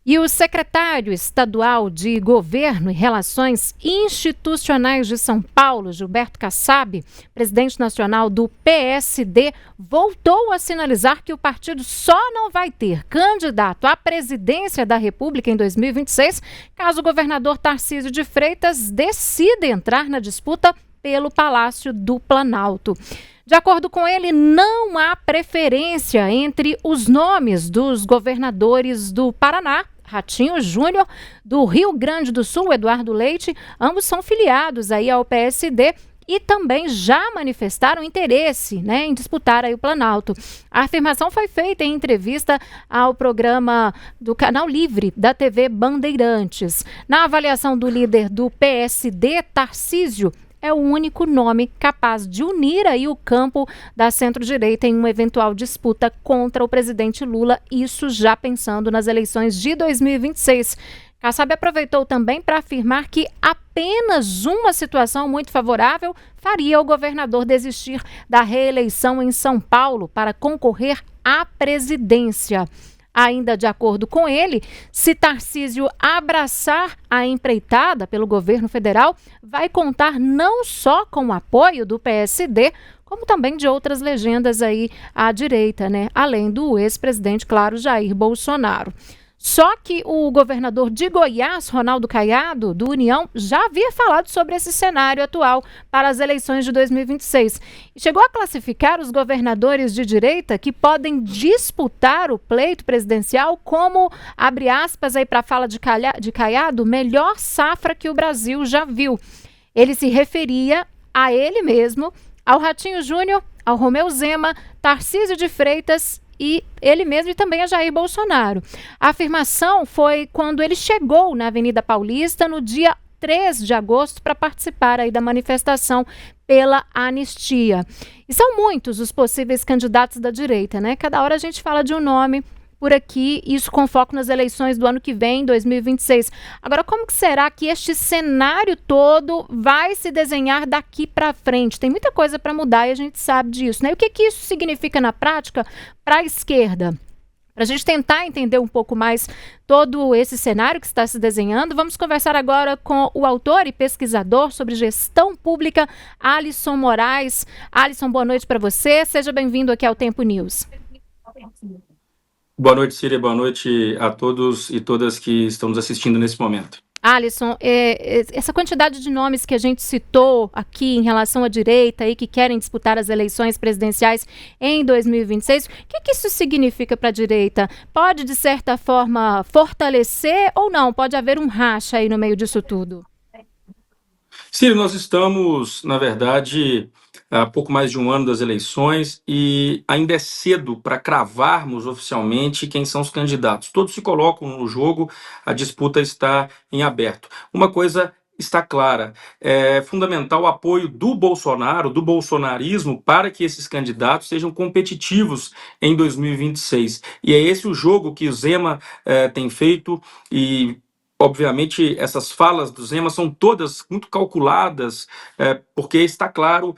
E o secretário estadual de Governo e Relações Institucionais de São Paulo, Gilberto Kassab, presidente nacional do PSD, voltou a sinalizar que o partido só não vai ter candidato à presidência da República em 2026 caso o governador Tarcísio de Freitas decida entrar na disputa pelo Palácio do Planalto. De acordo com ele, não há preferência entre os nomes dos governadores do Paraná, Ratinho Júnior, do Rio Grande do Sul, Eduardo Leite. Ambos são filiados aí ao PSD e também já manifestaram interesse, em disputar aí o Planalto. A afirmação foi feita em entrevista ao programa do Canal Livre da TV Bandeirantes. Na avaliação do líder do PSD, Tarcísio é o único nome capaz de unir aí o campo da centro-direita em uma eventual disputa contra o presidente Lula, isso já pensando nas eleições de 2026. Kassab aproveitou também para afirmar que apenas uma situação muito favorável faria o governador desistir da reeleição em São Paulo para concorrer à presidência. Ainda de acordo com ele, se Tarcísio abraçar a empreitada pelo governo federal, vai contar não só com o apoio do PSD, como também de outras legendas aí à direita, além do ex-presidente, claro, Jair Bolsonaro. Só que o governador de Goiás, Ronaldo Caiado, do União, já havia falado sobre esse cenário atual para as eleições de 2026. E chegou a classificar os governadores de direita que podem disputar o pleito presidencial como, abre aspas aí para a fala de Caiado, melhor safra que o Brasil já viu. Ele se referia a ele mesmo, ao Ratinho Júnior, ao Romeu Zema, Tarcísio de Freitas e ele mesmo e também a Jair Bolsonaro. A afirmação foi quando ele chegou na Avenida Paulista no dia 3 de agosto para participar aí da manifestação pela anistia. E são muitos os possíveis candidatos da direita, Cada hora a gente fala de um nome por aqui, isso com foco nas eleições do ano que vem, 2026. Agora, como que será que este cenário todo vai se desenhar daqui para frente? Tem muita coisa para mudar e a gente sabe disso, E o que isso significa na prática para a esquerda? Para a gente tentar entender um pouco mais todo esse cenário que está se desenhando, vamos conversar agora com o autor e pesquisador sobre gestão pública, Alisson Moraes. Alisson, boa noite para você. Seja bem-vindo aqui ao Tempo News. Boa noite, Síria. Boa noite a todos e todas que estão nos assistindo nesse momento. Alisson, essa quantidade de nomes que a gente citou aqui em relação à direita e que querem disputar as eleições presidenciais em 2026, o que isso significa para a direita? Pode, de certa forma, fortalecer ou não? Pode haver um racha aí no meio disso tudo? Síria, nós estamos, na verdade, há pouco mais de um ano das eleições e ainda é cedo para cravarmos oficialmente quem são os candidatos. Todos se colocam no jogo, a disputa está em aberto. Uma coisa está clara, é fundamental o apoio do Bolsonaro, do bolsonarismo, para que esses candidatos sejam competitivos em 2026. E é esse o jogo que o Zema tem feito e... Obviamente, essas falas do Zema são todas muito calculadas, porque está claro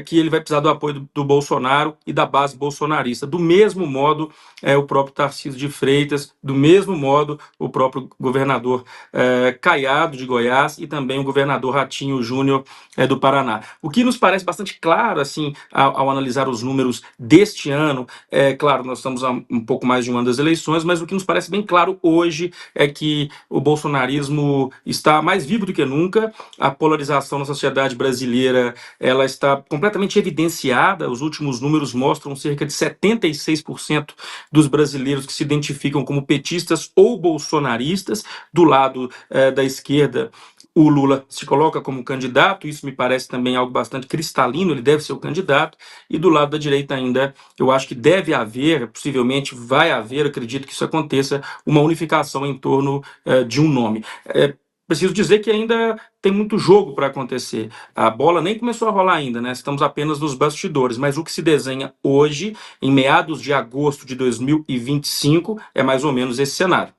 que ele vai precisar do apoio do Bolsonaro e da base bolsonarista. Do mesmo modo, o próprio Tarcísio de Freitas, do mesmo modo, o próprio governador Caiado, de Goiás, e também o governador Ratinho Júnior, do Paraná. O que nos parece bastante claro, assim, ao analisar os números deste ano, claro, nós estamos há um pouco mais de um ano das eleições, mas o que nos parece bem claro hoje é que o bolsonarismo está mais vivo do que nunca, a polarização na sociedade brasileira ela está completamente evidenciada, os últimos números mostram cerca de 76% dos brasileiros que se identificam como petistas ou bolsonaristas. Do lado da esquerda, o Lula se coloca como candidato, isso me parece também algo bastante cristalino, ele deve ser o candidato, e do lado da direita ainda, eu acho que deve haver, possivelmente vai haver, acredito que isso aconteça, uma unificação em torno de um nome. Preciso dizer que ainda tem muito jogo para acontecer. A bola nem começou a rolar ainda, Estamos apenas nos bastidores, mas o que se desenha hoje, em meados de agosto de 2025, é mais ou menos esse cenário.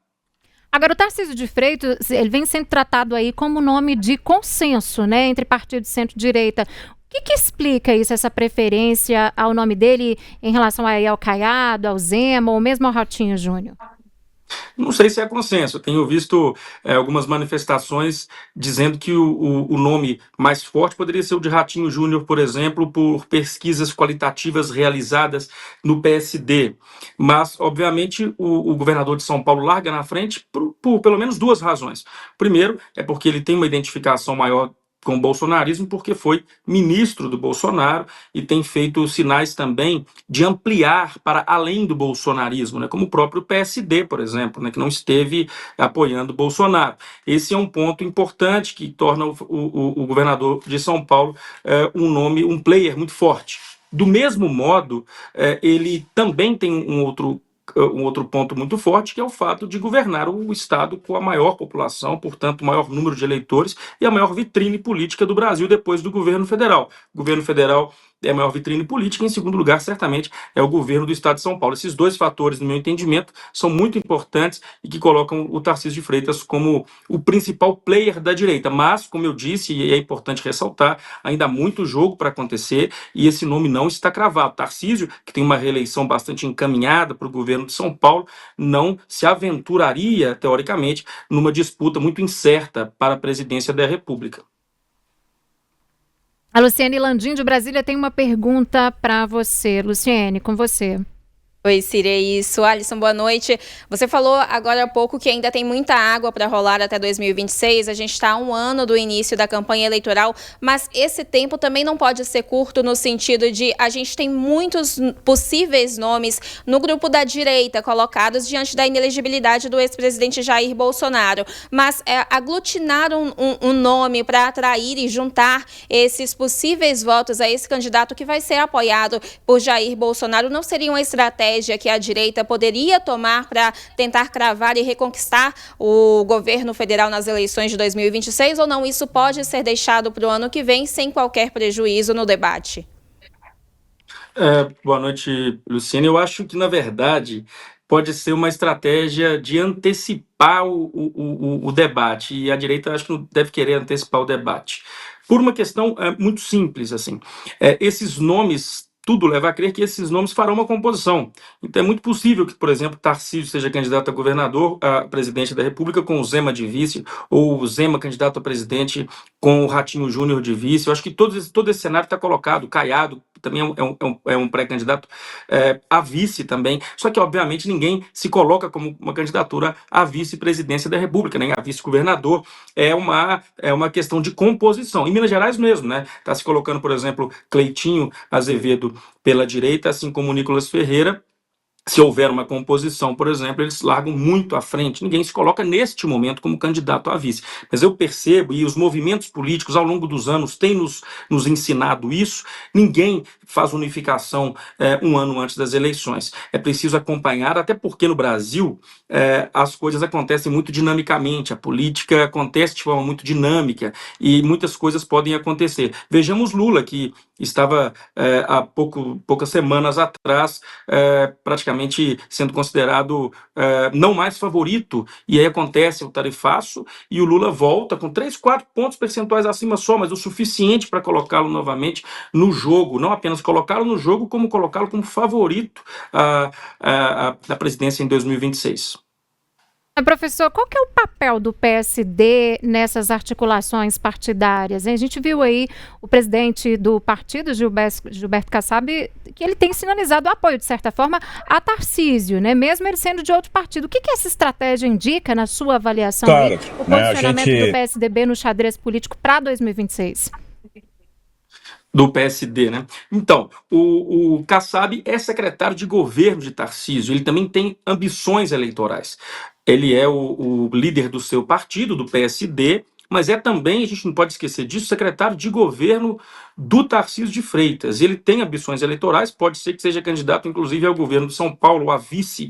Agora, o Tarcísio de Freitas, ele vem sendo tratado aí como nome de consenso, entre partido de centro-direita. O que explica isso, essa preferência ao nome dele em relação aí ao Caiado, ao Zema ou mesmo ao Ratinho Júnior? Não sei se é consenso. Eu tenho visto algumas manifestações dizendo que o nome mais forte poderia ser o de Ratinho Júnior, por exemplo, por pesquisas qualitativas realizadas no PSD. Mas, obviamente, o governador de São Paulo larga na frente por pelo menos duas razões. Primeiro, é porque ele tem uma identificação maior com o bolsonarismo, porque foi ministro do Bolsonaro e tem feito sinais também de ampliar para além do bolsonarismo, né, como o próprio PSD, por exemplo, né, que não esteve apoiando o Bolsonaro. Esse é um ponto importante que torna o governador de São Paulo um nome, um player muito forte. Do mesmo modo, ele também tem um outro ponto muito forte, que é o fato de governar o Estado com a maior população, portanto, o maior número de eleitores e a maior vitrine política do Brasil depois do governo federal. O governo federal é a maior vitrine política, e, em segundo lugar, certamente, é o governo do Estado de São Paulo. Esses dois fatores, no meu entendimento, são muito importantes e que colocam o Tarcísio de Freitas como o principal player da direita. Mas, como eu disse, e é importante ressaltar, ainda há muito jogo para acontecer e esse nome não está cravado. Tarcísio, que tem uma reeleição bastante encaminhada para o governo de São Paulo, não se aventuraria, teoricamente, numa disputa muito incerta para a presidência da República. A Luciene Landim, de Brasília, tem uma pergunta para você. Luciene, com você. Oi, Cira, é isso. Alisson, boa noite. Você falou agora há pouco que ainda tem muita água para rolar até 2026. A gente está a um ano do início da campanha eleitoral, mas esse tempo também não pode ser curto no sentido de a gente tem muitos possíveis nomes no grupo da direita colocados diante da inelegibilidade do ex-presidente Jair Bolsonaro. Mas aglutinar um nome para atrair e juntar esses possíveis votos a esse candidato que vai ser apoiado por Jair Bolsonaro não seria uma estratégia que a direita poderia tomar para tentar cravar e reconquistar o governo federal nas eleições de 2026, ou não? Isso pode ser deixado para o ano que vem sem qualquer prejuízo no debate? Boa noite, Luciene. Eu acho que, na verdade, pode ser uma estratégia de antecipar o debate, e a direita acho que não deve querer antecipar o debate. Por uma questão muito simples, assim. Esses nomes, tudo leva a crer que esses nomes farão uma composição. Então é muito possível que, por exemplo, Tarcísio seja candidato a governador, a presidente da República com o Zema de vice, ou o Zema candidato a presidente com o Ratinho Júnior de vice. Eu acho que todo esse cenário está colocado. Caiado também é um pré-candidato a vice também. Só que, obviamente, ninguém se coloca como uma candidatura à vice-presidência da República, nem a vice-governador. É uma questão de composição. Em Minas Gerais mesmo, né? Está se colocando, por exemplo, Cleitinho Azevedo pela direita, assim como Nicolas Ferreira. Se houver uma composição, por exemplo, eles largam muito à frente. Ninguém se coloca neste momento como candidato a vice. Mas eu percebo, e os movimentos políticos ao longo dos anos têm nos ensinado isso, ninguém faz unificação um ano antes das eleições. É preciso acompanhar, até porque no Brasil as coisas acontecem muito dinamicamente, a política acontece de forma muito dinâmica e muitas coisas podem acontecer. Vejamos Lula, que estava há poucas semanas atrás praticamente sendo considerado não mais favorito, e aí acontece o tarifaço e o Lula volta com 3, 4 pontos percentuais acima só, mas o suficiente para colocá-lo novamente no jogo, não apenas colocá-lo no jogo, como colocá-lo como favorito da presidência em 2026. Professor, qual que é o papel do PSD nessas articulações partidárias? A gente viu aí o presidente do partido, Gilberto Kassab, que ele tem sinalizado apoio, de certa forma, a Tarcísio, né? Mesmo ele sendo de outro partido. O que essa estratégia indica, na sua avaliação, aí, o posicionamento do PSDB no xadrez político para 2026? Do PSD, né? Então, o Kassab é secretário de governo de Tarcísio, ele também tem ambições eleitorais. Ele é o líder do seu partido, do PSD, mas é também, a gente não pode esquecer disso, secretário de governo do Tarcísio de Freitas. Ele tem ambições eleitorais, pode ser que seja candidato, inclusive, ao governo de São Paulo, a vice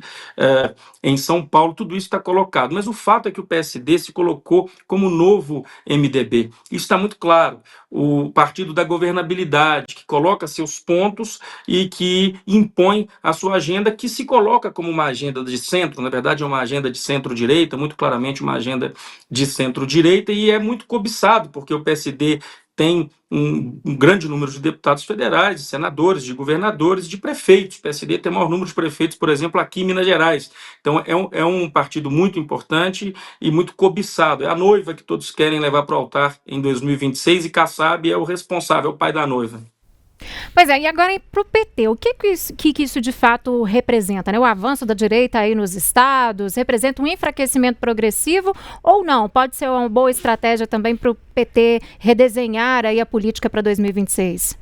em São Paulo, tudo isso está colocado. Mas o fato é que o PSD se colocou como novo MDB. Isso está muito claro. O partido da governabilidade, que coloca seus pontos e que impõe a sua agenda, que se coloca como uma agenda de centro, na verdade é uma agenda de centro-direita, muito claramente uma agenda de centro-direita, e é muito cobiçado, porque o PSD tem um grande número de deputados federais, de senadores, de governadores, de prefeitos. O PSD tem o maior número de prefeitos, por exemplo, aqui em Minas Gerais. Então, é um partido muito importante e muito cobiçado. É a noiva que todos querem levar para o altar em 2026 e Kassab é o responsável, é o pai da noiva. Pois é, e agora para o PT, o que isso de fato representa? Né? O avanço da direita aí nos estados representa um enfraquecimento progressivo ou não? Pode ser uma boa estratégia também para o PT redesenhar aí a política para 2026?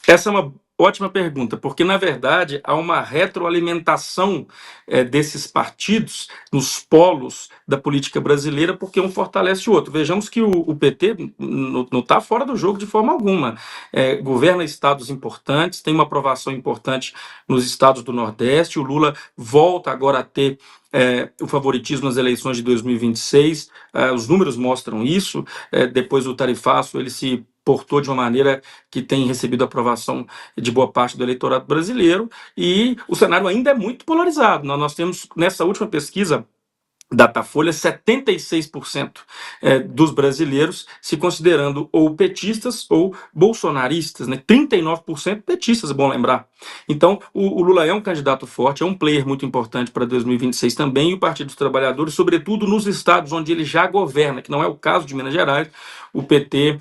Essa é uma ótima pergunta, porque, na verdade, há uma retroalimentação desses partidos nos polos da política brasileira, porque um fortalece o outro. Vejamos que o PT não está fora do jogo de forma alguma. Governa estados importantes, tem uma aprovação importante nos estados do Nordeste, o Lula volta agora a ter o favoritismo nas eleições de 2026, os números mostram isso, depois do tarifaço ele se portou de uma maneira que tem recebido aprovação de boa parte do eleitorado brasileiro, e o cenário ainda é muito polarizado. Nós temos, nessa última pesquisa, Datafolha, 76% dos brasileiros se considerando ou petistas ou bolsonaristas, né? 39% petistas, é bom lembrar. Então, o Lula é um candidato forte, é um player muito importante para 2026 também, e o Partido dos Trabalhadores, sobretudo nos estados onde ele já governa, que não é o caso de Minas Gerais. O PT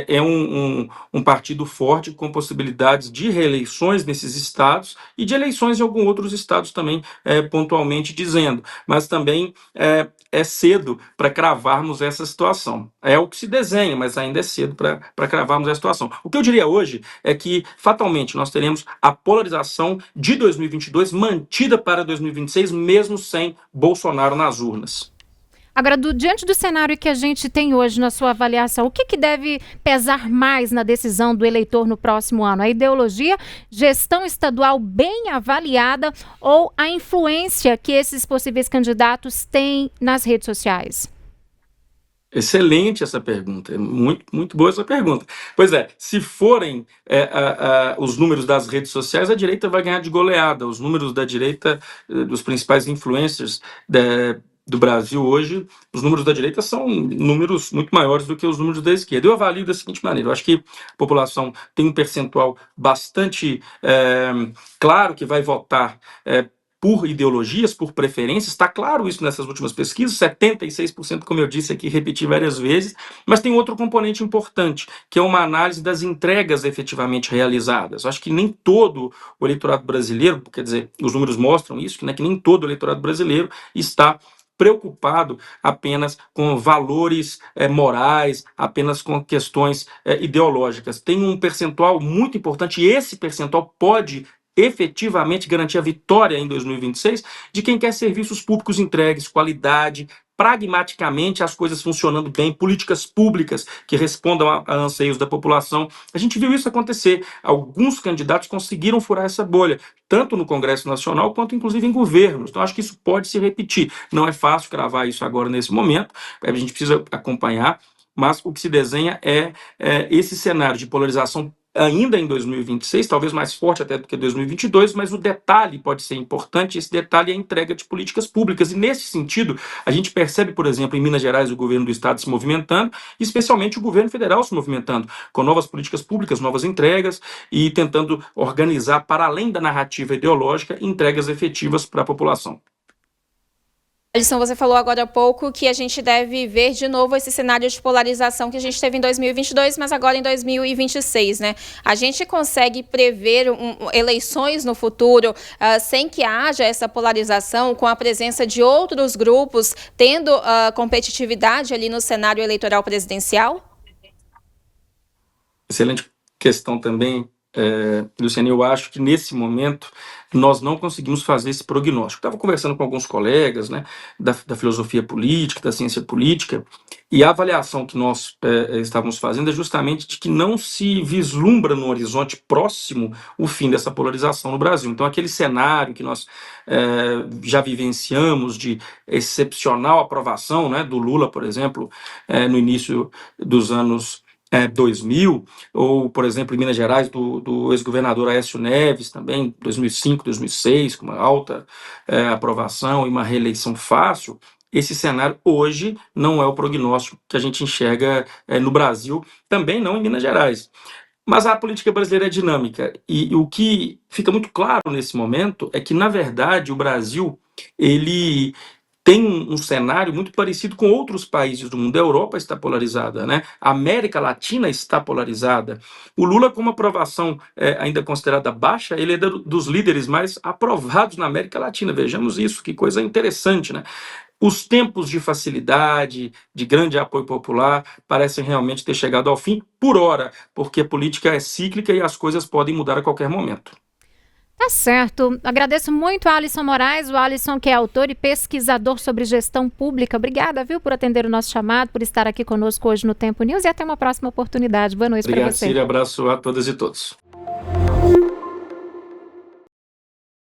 é um partido forte com possibilidades de reeleições nesses estados e de eleições em alguns outros estados também, pontualmente dizendo, mas também é cedo para cravarmos essa situação. É o que se desenha, mas ainda é cedo para cravarmos essa situação. O que eu diria hoje é que, fatalmente, nós teremos a polarização de 2022 mantida para 2026, mesmo sem Bolsonaro nas urnas. Agora, diante do cenário que a gente tem hoje na sua avaliação, o que deve pesar mais na decisão do eleitor no próximo ano? A ideologia, gestão estadual bem avaliada ou a influência que esses possíveis candidatos têm nas redes sociais? Excelente essa pergunta, muito, muito boa essa pergunta. Pois é, se forem os números das redes sociais, a direita vai ganhar de goleada. Os números da direita, dos principais influencers do Brasil hoje, os números da direita são números muito maiores do que os números da esquerda. Eu avalio da seguinte maneira: eu acho que a população tem um percentual bastante claro que vai votar por ideologias, por preferências. Está claro isso nessas últimas pesquisas, 76%, como eu disse aqui, repeti várias vezes, mas tem outro componente importante, que é uma análise das entregas efetivamente realizadas. Eu acho que nem todo o eleitorado brasileiro, quer dizer, os números mostram isso, que nem todo o eleitorado brasileiro está preocupado apenas com valores morais, apenas com questões ideológicas. Tem um percentual muito importante, e esse percentual pode efetivamente garantir a vitória em 2026 de quem quer serviços públicos entregues, qualidade, pragmaticamente as coisas funcionando bem, políticas públicas que respondam a anseios da população. A gente viu isso acontecer. Alguns candidatos conseguiram furar essa bolha, tanto no Congresso Nacional quanto inclusive em governos. Então acho que isso pode se repetir. Não é fácil cravar isso agora nesse momento, a gente precisa acompanhar, mas o que se desenha é esse cenário de polarização ainda em 2026, talvez mais forte até do que 2022, mas o detalhe pode ser importante, esse detalhe é a entrega de políticas públicas, e nesse sentido, a gente percebe, por exemplo, em Minas Gerais, o governo do estado se movimentando, e especialmente o governo federal se movimentando, com novas políticas públicas, novas entregas, e tentando organizar, para além da narrativa ideológica, entregas efetivas para a população. Alisson, você falou agora há pouco que a gente deve ver de novo esse cenário de polarização que a gente teve em 2022, mas agora em 2026, né? A gente consegue prever eleições no futuro sem que haja essa polarização, com a presença de outros grupos tendo competitividade ali no cenário eleitoral presidencial? Excelente questão também, Luciane. Eu acho que nesse momento nós não conseguimos fazer esse prognóstico. Estava conversando com alguns colegas, né, da filosofia política, da ciência política, e a avaliação que nós estávamos fazendo é justamente de que não se vislumbra no horizonte próximo o fim dessa polarização no Brasil. Então, aquele cenário que nós já vivenciamos de excepcional aprovação, né, do Lula, por exemplo, no início dos anos 2000, ou, por exemplo, em Minas Gerais, do ex-governador Aécio Neves, também, 2005, 2006, com uma alta aprovação e uma reeleição fácil, esse cenário hoje não é o prognóstico que a gente enxerga no Brasil, também não em Minas Gerais. Mas a política brasileira é dinâmica e o que fica muito claro nesse momento é que, na verdade, o Brasil ele tem um cenário muito parecido com outros países do mundo. A Europa está polarizada, né? A América Latina está polarizada. O Lula, com uma aprovação ainda considerada baixa, ele é dos líderes mais aprovados na América Latina. Vejamos isso, que coisa interessante, né? Os tempos de facilidade, de grande apoio popular, parecem realmente ter chegado ao fim por hora, porque a política é cíclica e as coisas podem mudar a qualquer momento. Tá certo. Agradeço muito a Alisson Moraes, o Alisson que é autor e pesquisador sobre gestão pública. Obrigada, viu, por atender o nosso chamado, por estar aqui conosco hoje no Tempo News e até uma próxima oportunidade. Boa noite para você. Obrigado, Cília. Abraço a todas e todos.